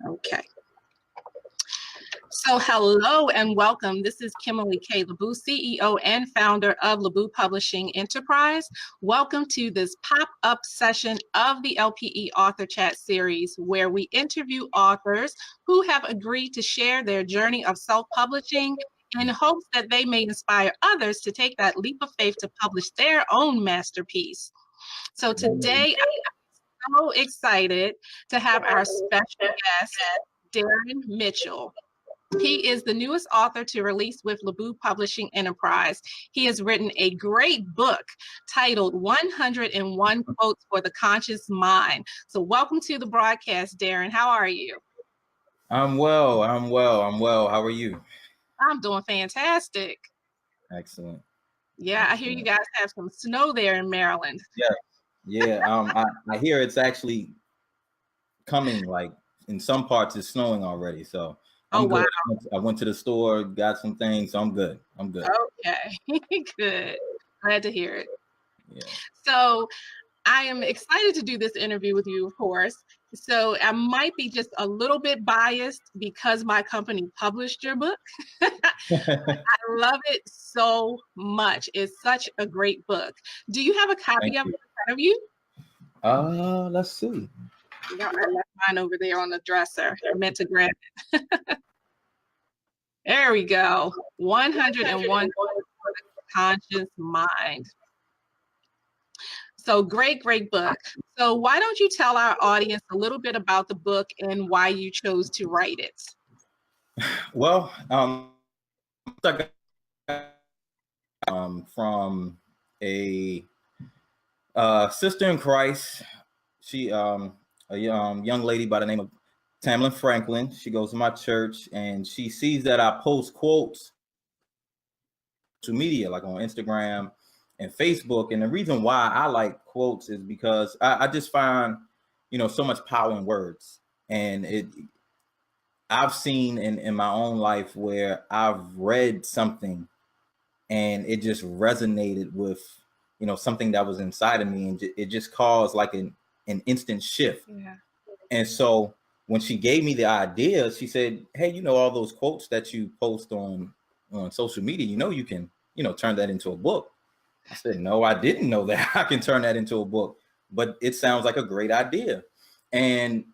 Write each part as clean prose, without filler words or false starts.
Okay. So hello and welcome. This is Kimberly K. LaBoo, CEO and founder of LaBoo Publishing Enterprise. Welcome to this pop-up session of the LPE Author Chat series, where we interview authors who have agreed to share their journey of self-publishing in hopes that they may inspire others to take that leap of faith to publish their own masterpiece. So today, I'm so excited to have our special guest, Darren Mitchell. He is the newest author to release with LaBoo Publishing Enterprise. He has written a great book titled 101 Quotes for the Conscious Mind. So welcome to the broadcast, Darren. How are you? I'm well. How are you? I'm doing fantastic. Excellent. Yeah, I hear you guys have some snow there in Maryland. Yeah. I hear it's actually coming, like in some parts it's snowing already. So I'm good. Wow. I went to the store, got some things, so I'm good. Okay, good. Glad to hear it. Yeah. So I am excited to do this interview with you, of course. So I might be just a little bit biased because my company published your book. I love it so much. It's such a great book. Do you have a copy of it in front of you? Let's see. Yeah, I left mine over there on the dresser. I meant to grab it. There we go. 101 for the Conscious Mind. So great book. So why don't you tell our audience a little bit about the book and why you chose to write it? Well, from a sister in Christ. She a young lady by the name of Tamlin Franklin. She goes to my church and she sees that I post quotes to media, like on Instagram and Facebook. And the reason why I like quotes is because I just find, so much power in words. And I've seen in my own life where I've read something and it just resonated with, something that was inside of me, and it just caused like an instant shift. Yeah. And so when she gave me the idea, she said, hey, all those quotes that you post on social media, you can, turn that into a book. I said, no, I didn't know that I can turn that into a book, but it sounds like a great idea. And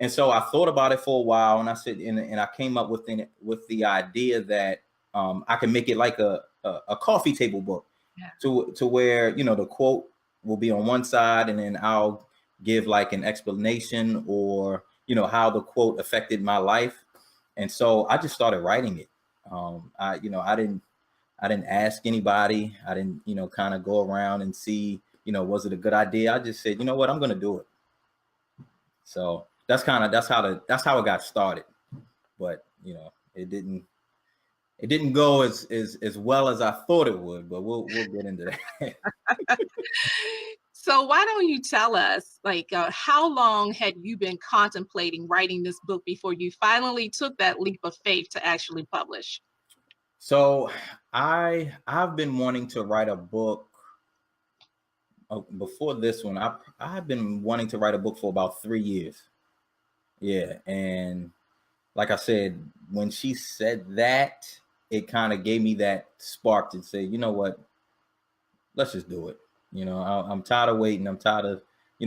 so I thought about it for a while, and I said, and I came up with the idea that I can make it like a coffee table book. Yeah. To where, the quote will be on one side, and then I'll give like an explanation or, how the quote affected my life. And so I just started writing it. I didn't ask anybody. I didn't, kind of go around and see, was it a good idea? I just said, you know what, I'm going to do it. So that's how it got started. But, it didn't go as well as I thought it would, but we'll get into that. So why don't you tell us, how long had you been contemplating writing this book before you finally took that leap of faith to actually publish? So I've been wanting to write a book. Before this one, I've been wanting to write a book for about 3 years. Yeah, and like I said, when she said that, it kind of gave me that spark to say, you know what, let's just do it. I'm tired of waiting. I'm tired of,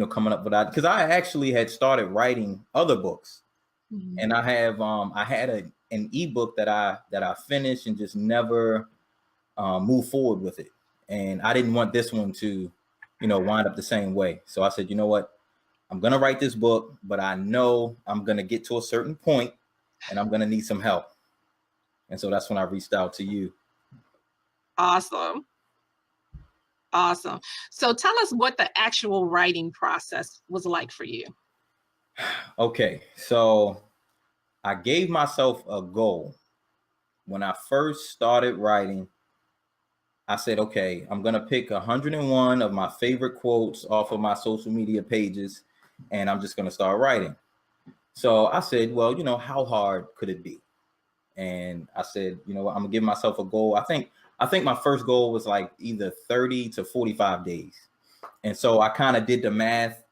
coming up with that, because I actually had started writing other books. Mm-hmm. And I had an ebook that I finished and just never moved forward with it. And I didn't want this one to, wind up the same way. So I said, you know what, I'm going to write this book, but I know I'm going to get to a certain point and I'm going to need some help. And so that's when I reached out to you. Awesome. So tell us what the actual writing process was like for you. Okay, so I gave myself a goal. When I first started writing, I said, okay, I'm going to pick 101 of my favorite quotes off of my social media pages, and I'm just going to start writing. So I said, well, how hard could it be? And I said, I'm going to give myself a goal. I think I think my first goal was like either 30 to 45 days. And so I kind of did the math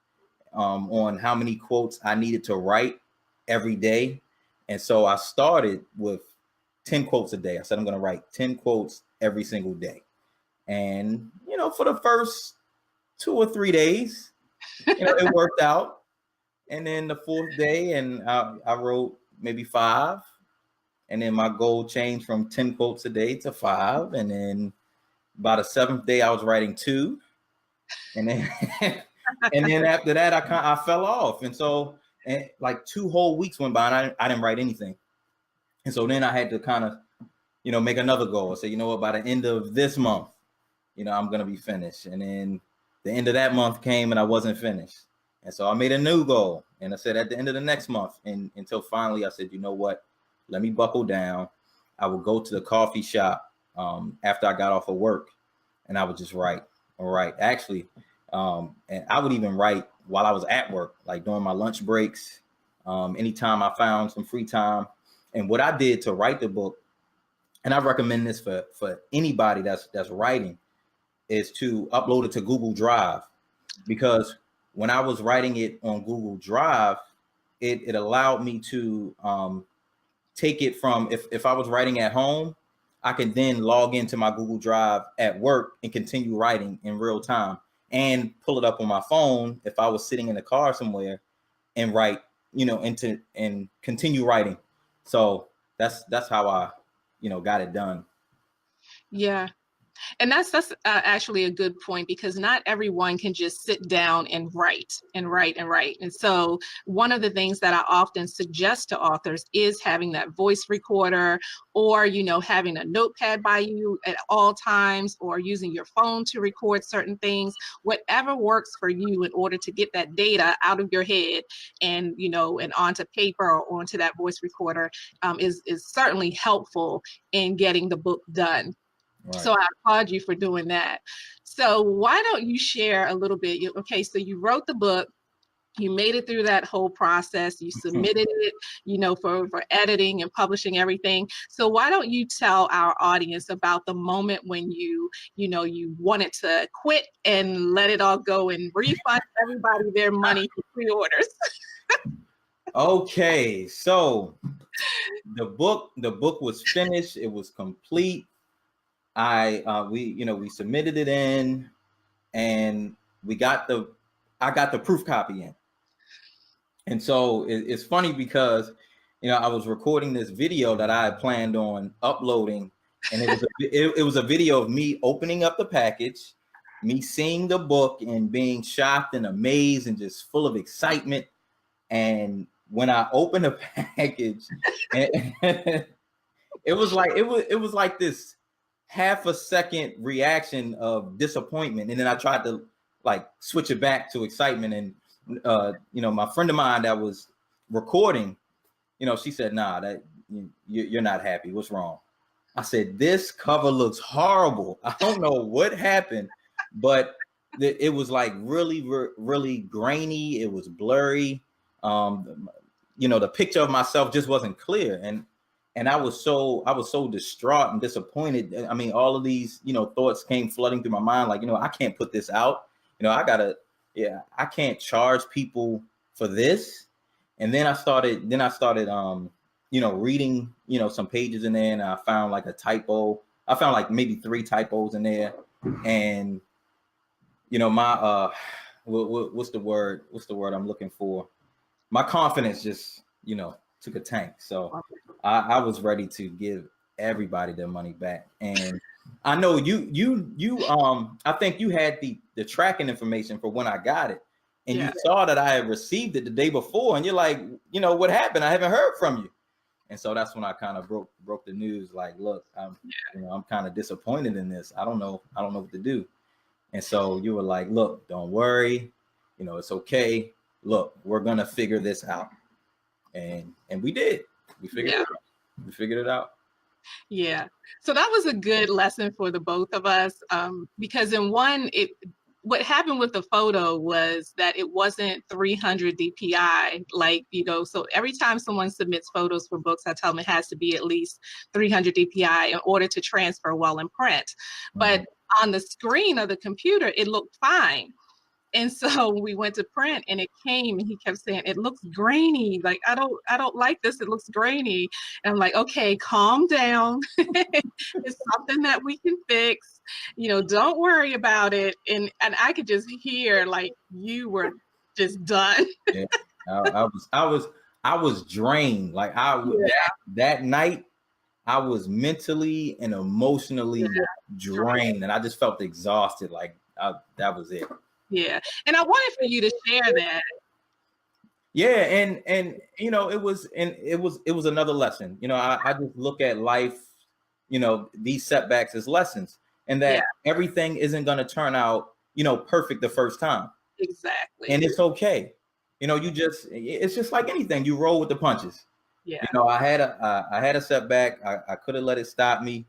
on how many quotes I needed to write every day. And so I started with 10 quotes a day. I said, I'm going to write 10 quotes every single day. And, for the first 2 or 3 days, it worked out. And then the fourth day, and I wrote maybe 5. And then my goal changed from 10 quotes a day to 5. And then by the 7th day, I was writing 2. And then, and then after that, I fell off. And so like 2 whole weeks went by and I didn't write anything. And so then I had to kind of, make another goal. Say, what, by the end of this month, I'm going to be finished. And then the end of that month came and I wasn't finished. And so I made a new goal. And I said at the end of the next month, and until finally I said, you know what, let me buckle down. I would go to the coffee shop after I got off of work, and I would just write. Actually, and I would even write while I was at work, like during my lunch breaks, anytime I found some free time. And what I did to write the book, and I recommend this for anybody that's writing, is to upload it to Google Drive. Because when I was writing it on Google Drive, it allowed me to take it from, if I was writing at home, I can then log into my Google Drive at work and continue writing in real time, and pull it up on my phone if I was sitting in the car somewhere and write, and continue writing. So that's how I, got it done. Yeah. And that's actually a good point, because not everyone can just sit down and write. And so one of the things that I often suggest to authors is having that voice recorder, or, having a notepad by you at all times, or using your phone to record certain things, whatever works for you in order to get that data out of your head and, and onto paper or onto that voice recorder is certainly helpful in getting the book done. Right. So I applaud you for doing that. So why don't you share a little bit? Okay, so you wrote the book, you made it through that whole process, you submitted it, for editing and publishing everything. So why don't you tell our audience about the moment when you wanted to quit and let it all go and refund everybody their money for pre-orders? Okay, so the book was finished, it was complete. We submitted it in, and I got the proof copy in. And so it's funny because, I was recording this video that I had planned on uploading, and it was a video of me opening up the package, me seeing the book and being shocked and amazed and just full of excitement. And when I opened the package, it was like this half a second reaction of disappointment, and then I tried to switch it back to excitement. And my friend of mine that was recording, she said, "Nah, that you're not happy. What's wrong?" I said, "This cover looks horrible. I don't know what happened, but it was really, really grainy. It was blurry. The picture of myself just wasn't clear, and I was so distraught and disappointed. I mean, all of these, thoughts came flooding through my mind. I can't put this out. I can't charge people for this." And then I started, reading, some pages in there, and I found a typo. I found maybe 3 typos in there. And, my, what's the word I'm looking for? My confidence just, took a tank. So I was ready to give everybody their money back. And I know I think you had the tracking information for when I got it, and you saw that I had received it the day before, and you're like, what happened? I haven't heard from you. And so that's when I kind of broke the news. Look, I'm kind of disappointed in this. I don't know what to do. And so you were like, "Look, don't worry. It's okay. Look, we're going to figure this out." And we did. We figured it out. We figured it out. Yeah. So that was a good lesson for the both of us, because in one, what happened with the photo was that it wasn't 300 DPI, like, so every time someone submits photos for books, I tell them it has to be at least 300 DPI in order to transfer well in print. But on the screen of the computer, it looked fine. And so we went to print and it came and he kept saying, it looks grainy. Like, I don't like this. It looks grainy. And I'm like, okay, calm down. It's something that we can fix. Don't worry about it. And I could just hear like you were just done. Yeah. I was drained. Like that night, I was mentally and emotionally drained, and I just felt exhausted. Like that was it. Yeah. And I wanted for you to share that. Yeah. And it was another lesson. I just look at life, these setbacks as lessons, and that everything isn't going to turn out, perfect the first time. Exactly. And it's okay. It's just like anything, you roll with the punches. Yeah. I had a setback. I could have let it stop me.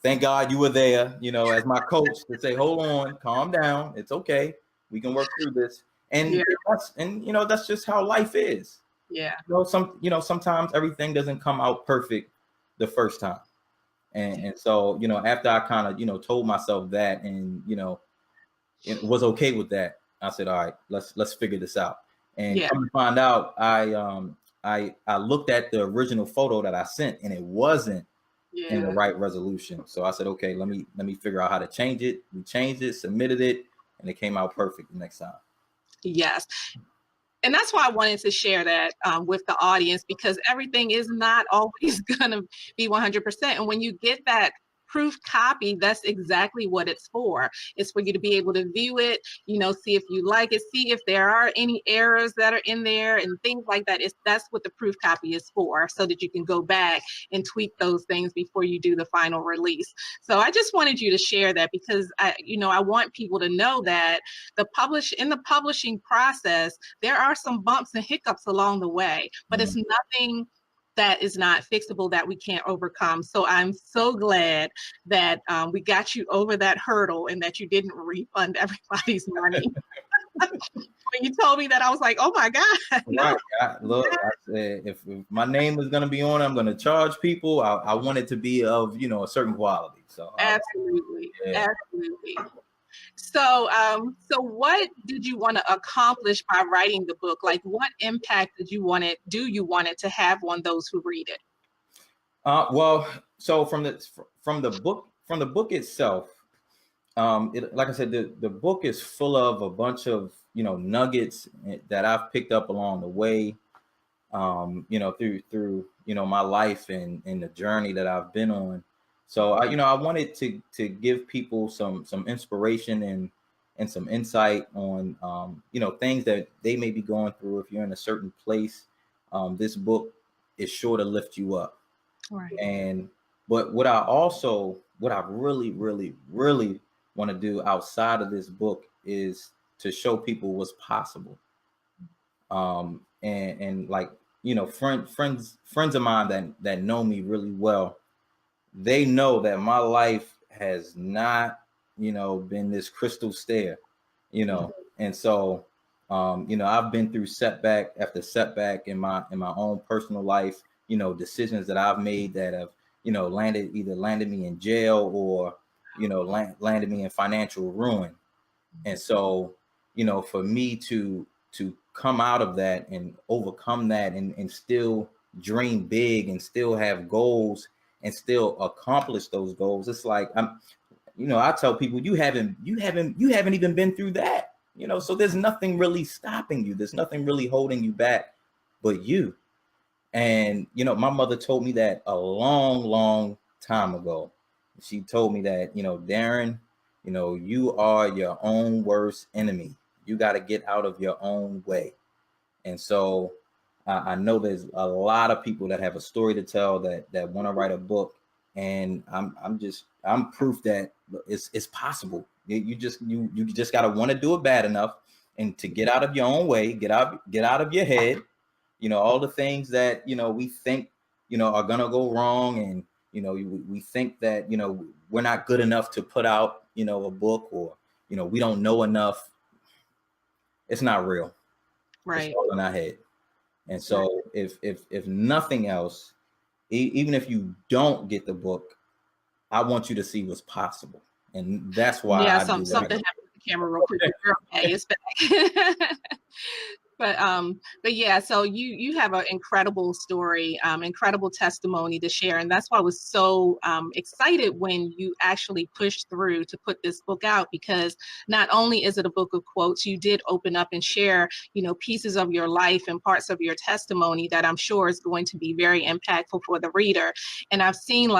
Thank God you were there, as my coach to say, hold on, calm down. It's okay. We can work through this. And that's just how life is. Yeah. Sometimes everything doesn't come out perfect the first time. And so, after I kind of, told myself that and, it was okay with that, I said, all right, let's figure this out. And come to find out, I looked at the original photo that I sent and it wasn't in the right resolution. So I said, okay, let me figure out how to change it. We changed it, submitted it, and it came out perfect the next time. Yes. And that's why I wanted to share that with the audience, because everything is not always going to be 100%. And when you get that proof copy, that's exactly what it's for. It's for you to be able to view it, see if you like it, see if there are any errors that are in there and things like that. That's what the proof copy is for, so that you can go back and tweak those things before you do the final release. So I just wanted you to share that, because I want people to know that in the publishing process, there are some bumps and hiccups along the way, but it's nothing that is not fixable, that we can't overcome. So I'm so glad that we got you over that hurdle and that you didn't refund everybody's money. When you told me that, I was like, oh my God. No. Right. Look, I said, if my name is going to be on it, I'm going to charge people. I want it to be of, a certain quality. So absolutely. Absolutely. So what did you want to accomplish by writing the book? Like, what impact do you want it to have on those who read it? Well, so from the book itself, like I said, the book is full of a bunch of nuggets that I've picked up along the way, through my life and the journey that I've been on. So I wanted to give people some inspiration and some insight on things that they may be going through. If you're in a certain place, this book is sure to lift you up. Right. But what I really, really, really want to do outside of this book is to show people what's possible. And like, friends of mine that know me really well, they know that my life has not, been this crystal stair, and so, I've been through setback after setback in my own personal life, decisions that I've made that have, landed me in jail or, landed me in financial ruin. And so, for me to come out of that and overcome that and still dream big and still have goals and still accomplish those goals. It's like I tell people you haven't even been through that, so there's nothing really stopping you. There's nothing really holding you back but you. And my mother told me that a long, long time ago. She told me that, Darren, you are your own worst enemy. You got to get out of your own way. And so I know there's a lot of people that have a story to tell that want to write a book, and I'm proof that it's possible. You just got to want to do it bad enough, and to get out of your own way, get out of your head. All the things that we think are gonna go wrong, and we think that we're not good enough to put out a book, or we don't know enough. It's not real. Right. It's all in our head. And so if nothing else, even if you don't get the book, I want you to see what's possible. And that's why I do something happened with the camera real quick. Okay, it's back. But yeah, so you have an incredible story, incredible testimony to share, and that's why I was so excited when you actually pushed through to put this book out, because not only is it a book of quotes, you did open up and share, pieces of your life and parts of your testimony that I'm sure is going to be very impactful for the reader. And I've seen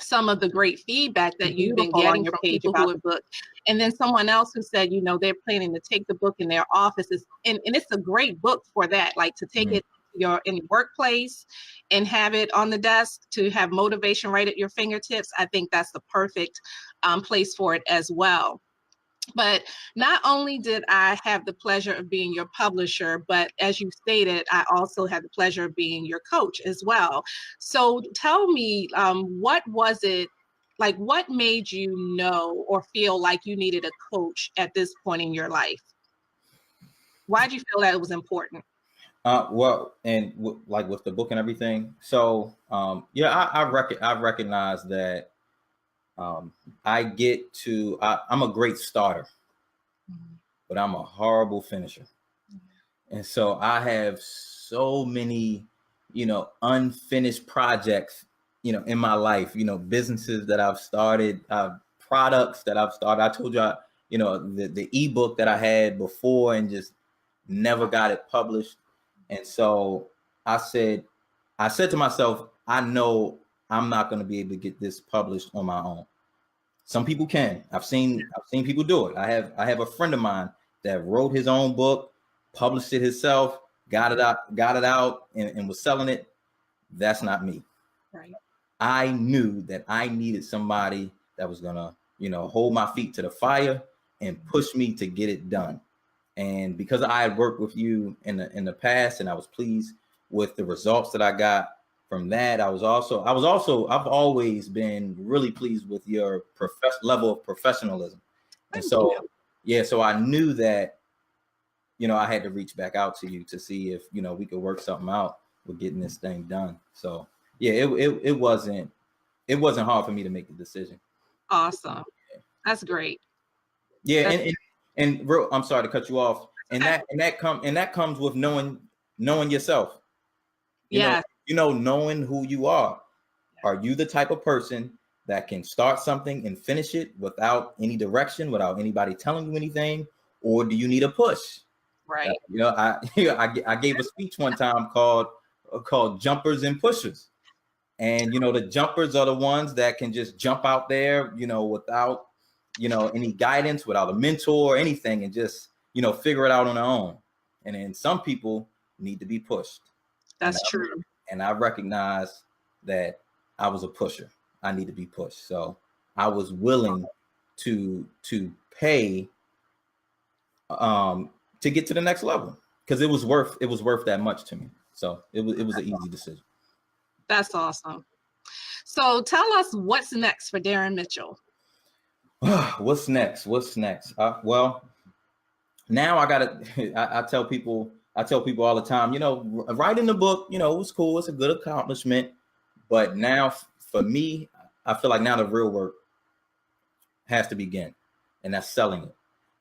some of the great feedback that you've been getting from people who have booked. And then someone else who said, they're planning to take the book in their offices. And it's a great book for that, like to take it in your workplace and have it on the desk, to have motivation right at your fingertips. I think that's the perfect place for it as well. But not only did I have the pleasure of being your publisher, but as you stated, I also had the pleasure of being your coach as well. So tell me, what was it, what made you know or feel like you needed a coach at this point in your life? Why did you feel that it was important? Well, and with the book and everything. So, I recognize that I'm a great starter, but I'm a horrible finisher. And so I have so many, unfinished projects, in my life, businesses that I've started, products that I've started. I told you, the ebook that I had before and just never got it published. And so I said to myself, I know I'm not going to be able to get this published on my own. Some people can. I've seen people do it. I have a friend of mine that wrote his own book, published it himself, got it out, and was selling it. That's not me. Right. I knew that I needed somebody that was gonna, hold my feet to the fire and push me to get it done. And because I had worked with you in the past, and I was pleased with the results that I got from that, I've always been really pleased with your level of professionalism. And so, so I knew that, I had to reach back out to you to see if, we could work something out with getting this thing done. So yeah, it wasn't hard for me to make the decision. Awesome. That's great. Yeah. And I'm sorry to cut you off. And that comes with knowing yourself. Knowing who you are. Are you the type of person that can start something and finish it without any direction, without anybody telling you anything, or do you need a push? Right. I gave a speech one time called Jumpers and Pushers. And the jumpers are the ones that can just jump out there, without any guidance, without a mentor or anything, and just figure it out on their own. And then some people need to be pushed. That's true. And I recognize that I was a pusher. I need to be pushed. So I was willing to pay to get to the next level, because it was worth that much to me. So it was an easy decision. That's awesome. So tell us what's next for Darren Mitchell. What's next? Well, now I tell people all the time, writing the book, it was cool. It's a good accomplishment. But now for me, I feel like now the real work has to begin, and that's selling it.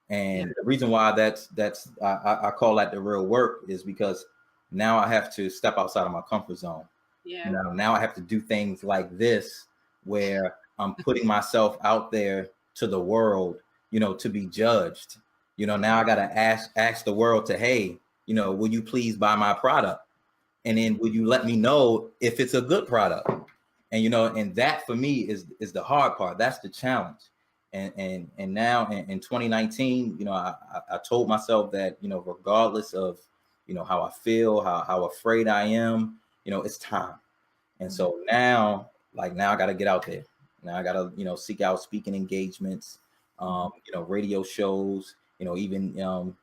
And the reason why I call that the real work is because now I have to step outside of my comfort zone. Yeah. Now I have to do things like this, where I'm putting myself out there to the world, to be judged. Now I got to ask the world to, hey, will you please buy my product? And then will you let me know if it's a good product? And, and that for me is the hard part. That's the challenge. And now in 2019, I told myself that, regardless of, how I feel, how afraid I am, it's time. And so now I got to get out there. Now I got to, seek out speaking engagements, radio shows, even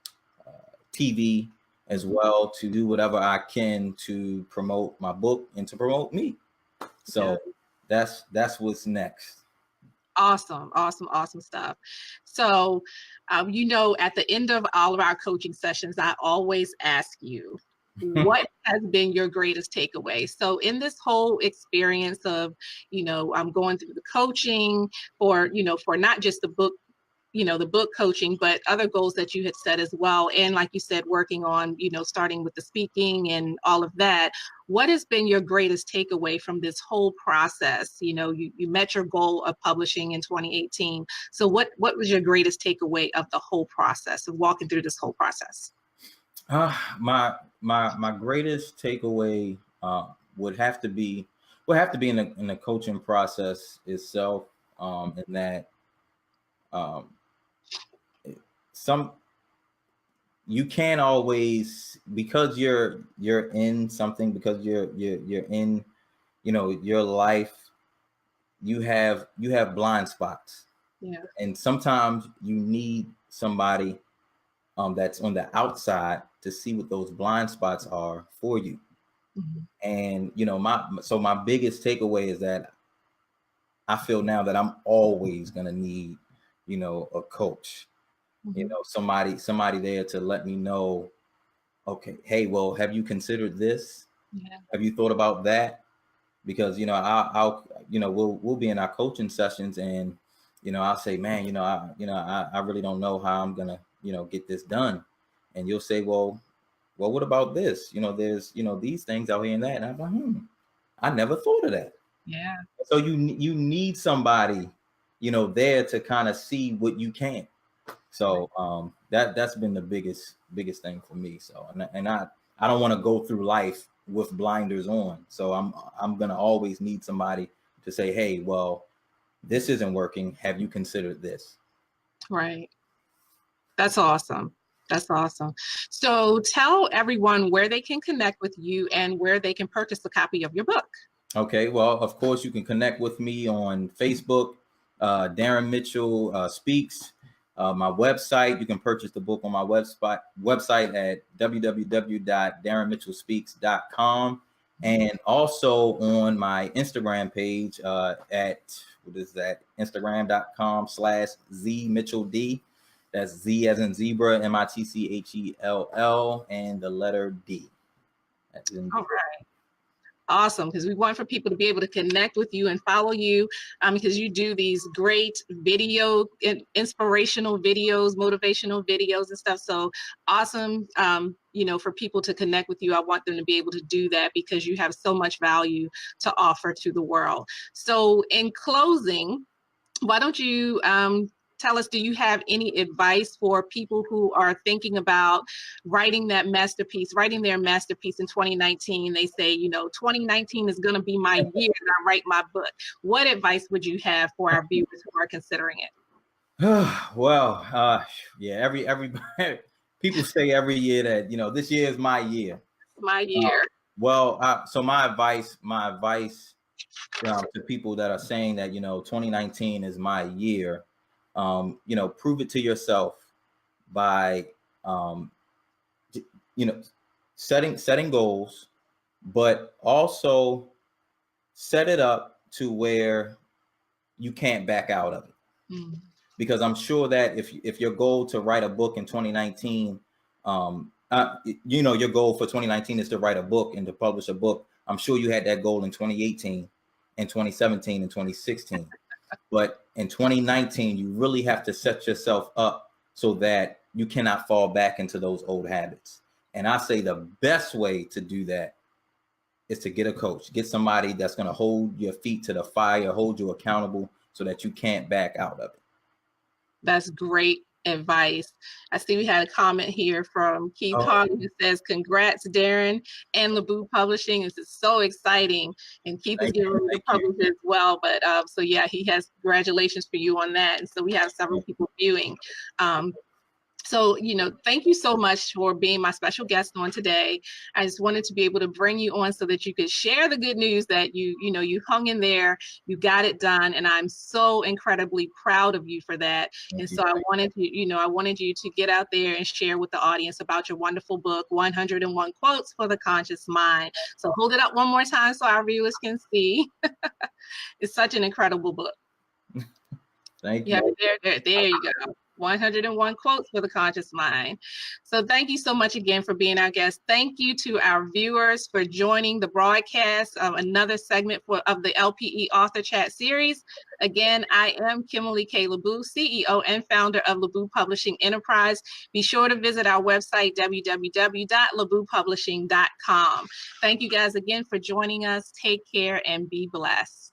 TV as well, to do whatever I can to promote my book and to promote me. So that's what's next. Awesome, awesome, awesome stuff. So, at the end of all of our coaching sessions, I always ask you, what has been your greatest takeaway? So, in this whole experience of, I'm going through the coaching for not just the book coaching, but other goals that you had set as well. And like you said, working on, starting with the speaking and all of that. What has been your greatest takeaway from this whole process? You met your goal of publishing in 2018. So what was your greatest takeaway of the whole process of walking through this whole process? My greatest takeaway would have to be in the coaching process itself, in that you can't always, because you're in something, because you're in your life, you have blind spots. Yeah. And sometimes you need somebody that's on the outside to see what those blind spots are for you. Mm-hmm. And my biggest takeaway is that I feel now that I'm always gonna need a coach. Mm-hmm. Somebody there to let me know, okay, hey, well, have you considered this? Yeah. Have you thought about that? Because we'll be in our coaching sessions, and I'll say, man, I really don't know how I'm gonna get this done. And you'll say, well, what about this? There's these things out here and that. And I'm like, I never thought of that. Yeah. So you need somebody there to kind of see what you can. So that's been the biggest thing for me. So and I don't want to go through life with blinders on. So I'm gonna always need somebody to say, hey, well, this isn't working. Have you considered this? Right. That's awesome. That's awesome. So tell everyone where they can connect with you and where they can purchase a copy of your book. Okay, well, of course, you can connect with me on Facebook, Darren Mitchell Speaks. My website, you can purchase the book on my website at www.darrenmitchellspeaks.com, and also on my Instagram page at Instagram.com/ZMitchellD. That's Z as in zebra, MITCHELL, and the letter D. All right. Awesome, because we want for people to be able to connect with you and follow you, because you do these great inspirational videos, motivational videos and stuff. So awesome, for people to connect with you. I want them to be able to do that because you have so much value to offer to the world. So in closing, why don't you tell us, do you have any advice for people who are thinking about writing their masterpiece in 2019? They say, 2019 is going to be my year that I write my book. What advice would you have for our viewers who are considering it? Well, yeah, every people say every year that, this year is my year. My year. So my advice to people that are saying that, 2019 is my year, prove it to yourself by, setting goals, but also set it up to where you can't back out of it. Mm. Because I'm sure that if your goal to write a book in 2019, your goal for 2019 is to write a book and to publish a book. I'm sure you had that goal in 2018 and 2017 and 2016. But in 2019, you really have to set yourself up so that you cannot fall back into those old habits. And I say the best way to do that is to get a coach, get somebody that's going to hold your feet to the fire, hold you accountable so that you can't back out of it. That's great advice. I see we had a comment here from Keith Harley who says, congrats, Darren and LaBoo Publishing. This is so exciting. And Keith is getting ready to publish as well. But so yeah, he has congratulations for you on that. And so we have several people viewing. So, thank you so much for being my special guest on today. I just wanted to be able to bring you on so that you could share the good news that you hung in there, you got it done. And I'm so incredibly proud of you for that. And so I wanted you to get out there and share with the audience about your wonderful book, 101 Quotes for the Conscious Mind. So hold it up one more time so our viewers can see. It's such an incredible book. Thank Yeah, you. there you go. 101 quotes for the conscious mind. So thank you so much again for being our guest. Thank you to our viewers for joining the broadcast of another segment of the LPE Author Chat series. Again, I am Kimberly K. LaBoo, CEO and founder of LaBoo Publishing Enterprise. Be sure to visit our website, www.laboopublishing.com. Thank you guys again for joining us. Take care and be blessed.